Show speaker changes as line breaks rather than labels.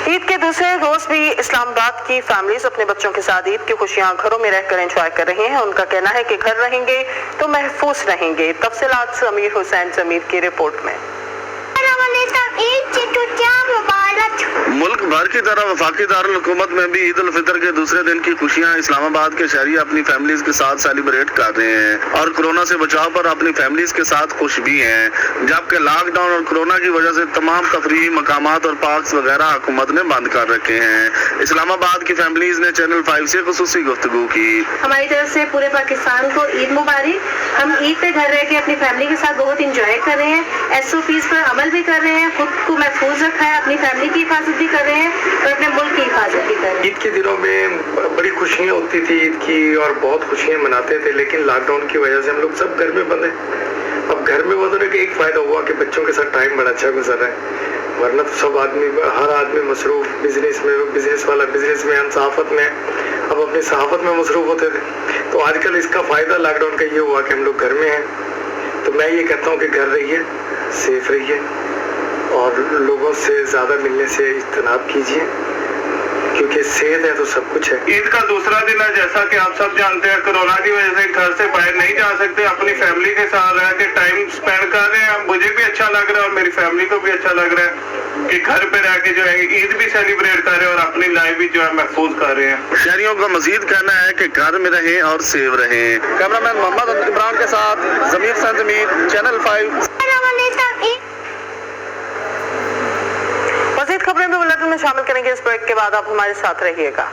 ईद के दूसरे रोज भी इस्लामाबाद की फैमिलीज अपने बच्चों के साथ ईद की खुशियां घरों में रहकर एंजॉय कर रहे हैं। उनका कहना है कि घर रहेंगे तो महफूज रहेंगे। तफसीलात समीर हुसैन जमीर की रिपोर्ट में।
मुल्क भर की तरह वफाकी दारुल हुकूमत में भी ईद उल फितर के दूसरे दिन की खुशियां इस्लामाबाद के शहरी अपनी फैमिलीज के साथ सेलिब्रेट कर रहे हैं और कोरोना से बचाव पर अपनी फैमिलीज के साथ खुश भी हैं। जबकि लॉकडाउन और कोरोना की वजह से तमाम तफरीही मकामात और पार्क्स वगैरह हुकूमत ने बंद कर रखे हैं। इस्लामाबाद की फैमिलीज ने चैनल 5 से खुसूसी गुफ्तगू की।
हमारी तरफ से पूरे पाकिस्तान को ईद मुबारक। हम ईद पे घर रह के अपनी फैमिली के साथ बहुत इंजॉय कर रहे हैं, SOPs पर अमल भी कर रहे हैं, खुद को महफूज रखा है, अपनी फैमिली की हिफाजत भी कर रहे हैं और अपने मुल्क की हिफाजत भी कर रहे हैं।
ईद के दिनों में बड़ी खुशियाँ होती थी ईद की और बहुत खुशियाँ मनाते थे, लेकिन लॉकडाउन की वजह से हम लोग सब घर में बंद हैं। अब घर में बंद होने का एक फ़ायदा हुआ कि बच्चों के साथ टाइम बड़ा अच्छा गुजर रहा है, वरना तो सब आदमी हर आदमी मसरूफ़ बिजनेस में, बिजनेस वाला बिजनेस में, हम सहाफ़त में, अब अपनी सहाफ़त में मसरूफ़ होते थे। तो आजकल इसका फ़ायदा लॉकडाउन का ये हुआ कि हम लोग घर में हैं। तो मैं ये कहता हूँ कि घर रहिए, सेफ रहिए और लोगों से ज़्यादा मिलने से इज्तनाब कीजिए, क्योंकि सेहत है तो सब कुछ है।
ईद का दूसरा दिन है, जैसा कि आप सब जानते हैं कोरोना की वजह से घर से बाहर नहीं जा सकते, अपनी फैमिली के साथ रह के टाइम स्पेंड कर रहे हैं। मुझे भी अच्छा लग रहा है और मेरी फैमिली को भी अच्छा लग रहा है कि घर पे रह के जो है ईद भी सेलिब्रेट कर रहे हैं और अपनी लाइफ भी जो है महफूज कर रहे हैं।
शहरियों का मजीद कहना है कि घर में रहें और सेव रहें। कैमरामैन मोहम्मद इमरान के साथ जमीर संजमीर, चैनल 5।
मज़ीद खबरें भी बुलेटिन में शामिल करेंगे। इस ब्रेक के बाद आप हमारे साथ रहिएगा।